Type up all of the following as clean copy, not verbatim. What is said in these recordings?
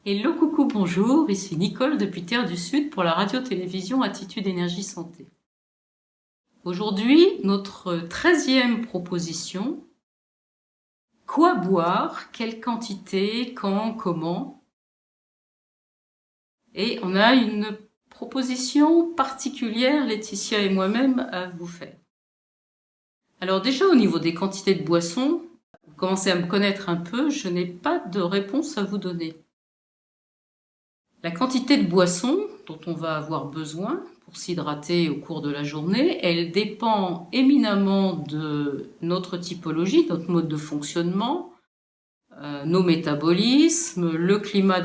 Hello, coucou, bonjour, ici Nicole depuis Terre du Sud pour la radio-télévision Attitude Énergie Santé. Aujourd'hui, notre 13e proposition, quoi boire, quelle quantité, quand, comment. Et on a une proposition particulière, Laetitia et moi-même, à vous faire. Alors déjà au niveau des quantités de boissons, vous commencez à me connaître un peu, je n'ai pas de réponse à vous donner. La quantité de boissons dont on va avoir besoin pour s'hydrater au cours de la journée, elle dépend éminemment de notre typologie, notre mode de fonctionnement, nos métabolismes, le climat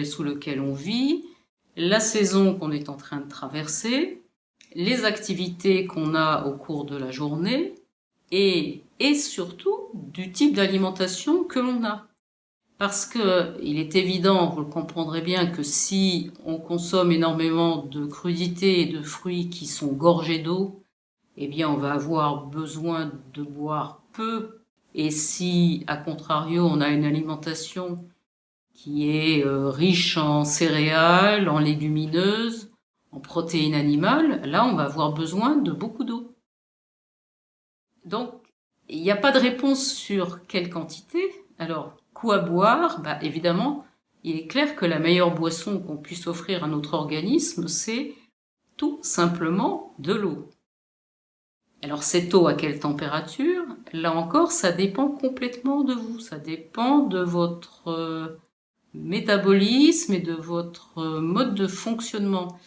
sous lequel on vit, la saison qu'on est en train de traverser, les activités qu'on a au cours de la journée et surtout du type d'alimentation que l'on a. Parce que il est évident, vous le comprendrez bien, que si on consomme énormément de crudités et de fruits qui sont gorgés d'eau, eh bien on va avoir besoin de boire peu. Et si, à contrario, on a une alimentation qui est riche en céréales, en légumineuses, en protéines animales, là on va avoir besoin de beaucoup d'eau. Donc, il n'y a pas de réponse sur quelle quantité. Alors, quoi boire? Évidemment, il est clair que la meilleure boisson qu'on puisse offrir à notre organisme, c'est tout simplement de l'eau. Alors, cette eau à quelle température? Là encore, ça dépend complètement de vous. Ça dépend de votre métabolisme et de votre mode de fonctionnement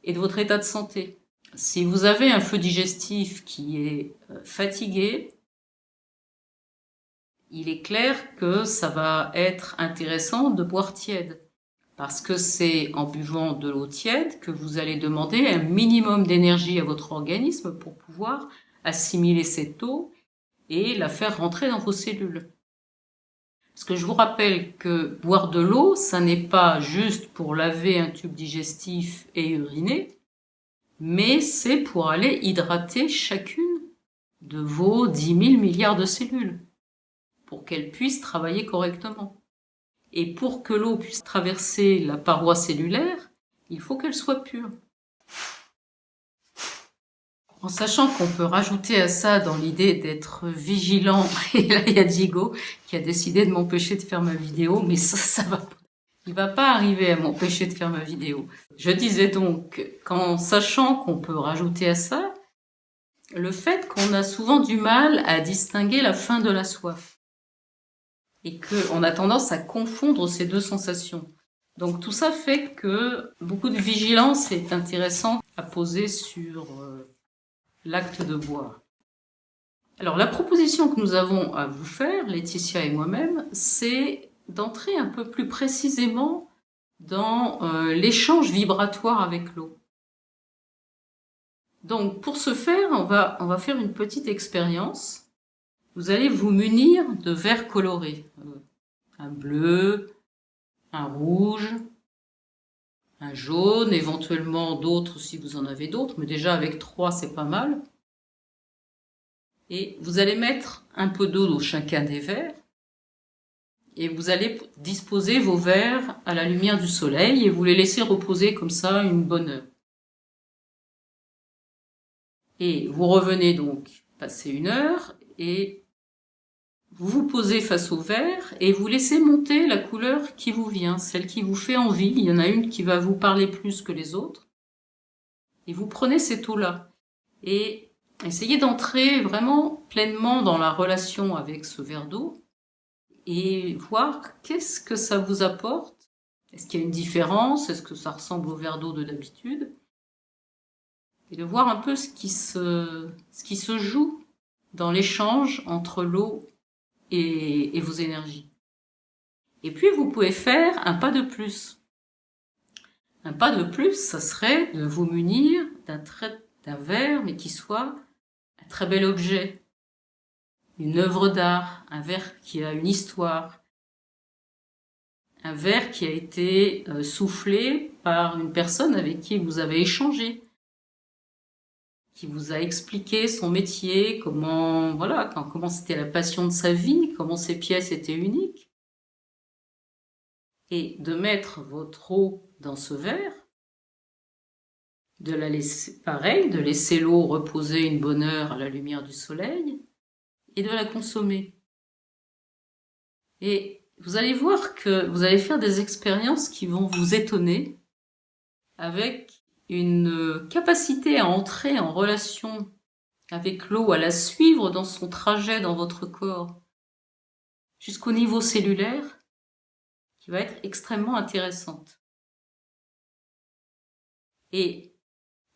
et de votre état de santé. Si vous avez un feu digestif qui est fatigué, il est clair que ça va être intéressant de boire tiède. Parce que c'est en buvant de l'eau tiède que vous allez demander un minimum d'énergie à votre organisme pour pouvoir assimiler cette eau et la faire rentrer dans vos cellules. Parce que je vous rappelle que boire de l'eau, ça n'est pas juste pour laver un tube digestif et uriner, mais c'est pour aller hydrater chacune de vos 10 000 milliards de cellules, pour qu'elles puissent travailler correctement. Et pour que l'eau puisse traverser la paroi cellulaire, il faut qu'elle soit pure. En sachant qu'on peut rajouter à ça dans l'idée d'être vigilant, et là il y a Diego qui a décidé de m'empêcher de faire ma vidéo, mais ça va pas. Il va pas arriver à m'empêcher de faire ma vidéo. Je disais donc qu'en sachant qu'on peut rajouter à ça, le fait qu'on a souvent du mal à distinguer la faim de la soif. Et qu'on a tendance à confondre ces deux sensations. Donc tout ça fait que beaucoup de vigilance est intéressant à poser sur l'acte de boire. Alors la proposition que nous avons à vous faire, Laetitia et moi-même, c'est d'entrer un peu plus précisément dans l'échange vibratoire avec l'eau. Donc pour ce faire, on va faire une petite expérience. Vous allez vous munir de verres colorés. Un bleu, un rouge, un jaune, éventuellement d'autres si vous en avez d'autres, mais déjà avec 3 c'est pas mal. Et vous allez mettre un peu d'eau dans chacun des verres et vous allez disposer vos verres à la lumière du soleil et vous les laisser reposer comme ça une bonne heure. Et vous revenez donc passer une heure et vous vous posez face au verre et vous laissez monter la couleur qui vous vient, celle qui vous fait envie. Il y en a une qui va vous parler plus que les autres. Et vous prenez cette eau-là et essayez d'entrer vraiment pleinement dans la relation avec ce verre d'eau et voir qu'est-ce que ça vous apporte. Est-ce qu'il y a une différence? Est-ce que ça ressemble au verre d'eau de d'habitude? Et de voir un peu ce qui se joue dans l'échange entre l'eau et vos énergies. Et puis vous pouvez faire un pas de plus. Un pas de plus, ça serait de vous munir d'un verre, mais qui soit un très bel objet, une œuvre d'art, un verre qui a une histoire, un verre qui a été soufflé par une personne avec qui vous avez échangé, qui vous a expliqué son métier, comment c'était la passion de sa vie, comment ses pièces étaient uniques. et de mettre votre eau dans ce verre, de la laisser, pareil, de laisser l'eau reposer une bonne heure à la lumière du soleil et de la consommer. Et vous allez voir que vous allez faire des expériences qui vont vous étonner avec une capacité à entrer en relation avec l'eau, à la suivre dans son trajet dans votre corps jusqu'au niveau cellulaire qui va être extrêmement intéressante. Et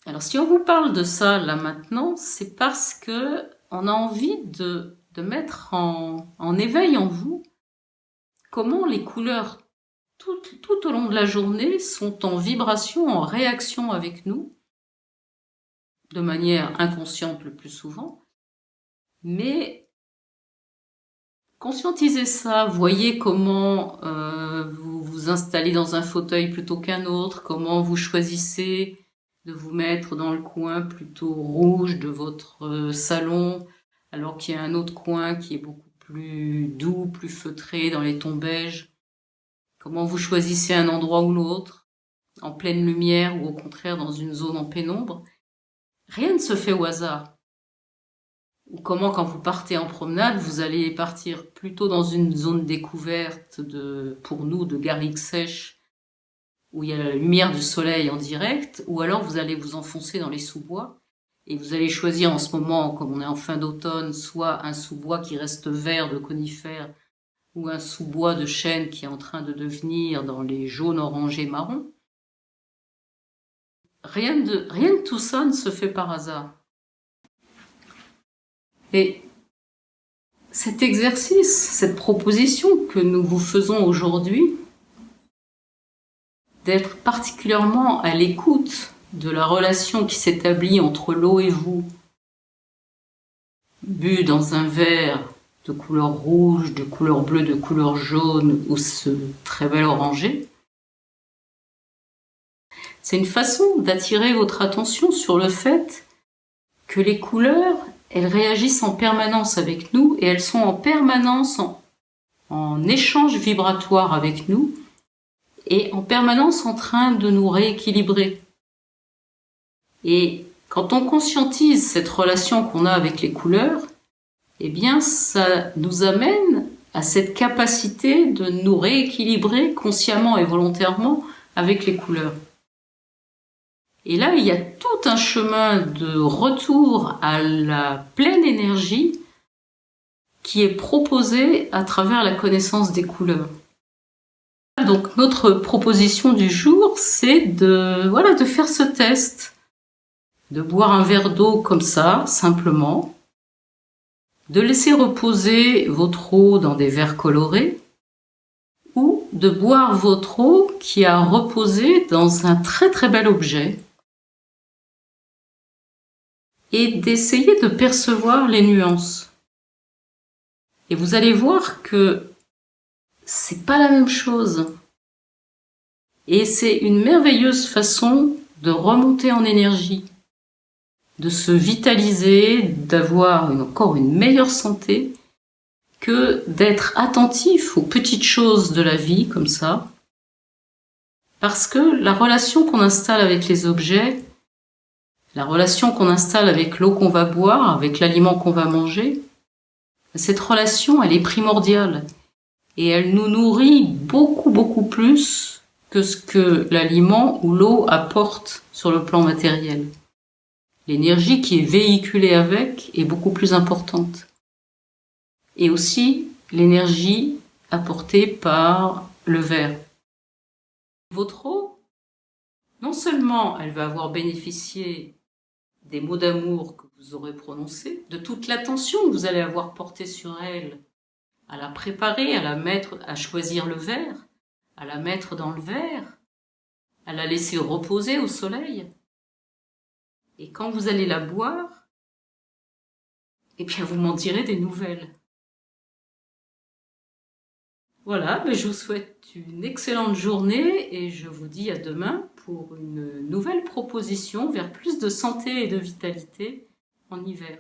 alors si on vous parle de ça là maintenant, c'est parce que on a envie de mettre en éveil en vous comment les couleurs tout au long de la journée sont en vibration, en réaction avec nous, de manière inconsciente le plus souvent, mais conscientisez ça, voyez comment vous vous installez dans un fauteuil plutôt qu'un autre, comment vous choisissez de vous mettre dans le coin plutôt rouge de votre salon, alors qu'il y a un autre coin qui est beaucoup plus doux, plus feutré dans les tons beiges. Comment vous choisissez un endroit ou l'autre, en pleine lumière ou au contraire dans une zone en pénombre. Rien ne se fait au hasard. Ou comment quand vous partez en promenade, vous allez partir plutôt dans une zone découverte pour nous, de garrigues sèches, où il y a la lumière du soleil en direct, ou alors vous allez vous enfoncer dans les sous-bois, et vous allez choisir en ce moment, comme on est en fin d'automne, soit un sous-bois qui reste vert de conifères, ou un sous-bois de chêne qui est en train de devenir dans les jaunes, orangés, marrons. Rien de tout ça ne se fait par hasard. Et cet exercice, cette proposition que nous vous faisons aujourd'hui, d'être particulièrement à l'écoute de la relation qui s'établit entre l'eau et vous, bu dans un verre de couleur rouge, de couleur bleue, de couleur jaune ou ce très bel orangé, c'est une façon d'attirer votre attention sur le fait que les couleurs, elles réagissent en permanence avec nous et elles sont en permanence en échange vibratoire avec nous et en permanence en train de nous rééquilibrer. Et quand on conscientise cette relation qu'on a avec les couleurs, eh bien, ça nous amène à cette capacité de nous rééquilibrer consciemment et volontairement avec les couleurs. Et là, il y a tout un chemin de retour à la pleine énergie qui est proposé à travers la connaissance des couleurs. Donc, notre proposition du jour, c'est de faire ce test, de boire un verre d'eau comme ça, simplement, de laisser reposer votre eau dans des verres colorés, ou de boire votre eau qui a reposé dans un très très bel objet, et d'essayer de percevoir les nuances. Et vous allez voir que c'est pas la même chose. Et c'est une merveilleuse façon de remonter en énergie, de se vitaliser, d'avoir encore une meilleure santé, que d'être attentif aux petites choses de la vie comme ça. Parce que la relation qu'on installe avec les objets, la relation qu'on installe avec l'eau qu'on va boire, avec l'aliment qu'on va manger, cette relation, elle est primordiale. Et elle nous nourrit beaucoup, beaucoup plus que ce que l'aliment ou l'eau apporte sur le plan matériel. L'énergie qui est véhiculée avec est beaucoup plus importante. Et aussi l'énergie apportée par le verre. Votre eau, non seulement elle va avoir bénéficié des mots d'amour que vous aurez prononcés, de toute l'attention que vous allez avoir portée sur elle, à la préparer, à la mettre, à choisir le verre, à la mettre dans le verre, à la laisser reposer au soleil. Et quand vous allez la boire, eh bien vous m'en direz des nouvelles. Voilà, je vous souhaite une excellente journée et je vous dis à demain pour une nouvelle proposition vers plus de santé et de vitalité en hiver.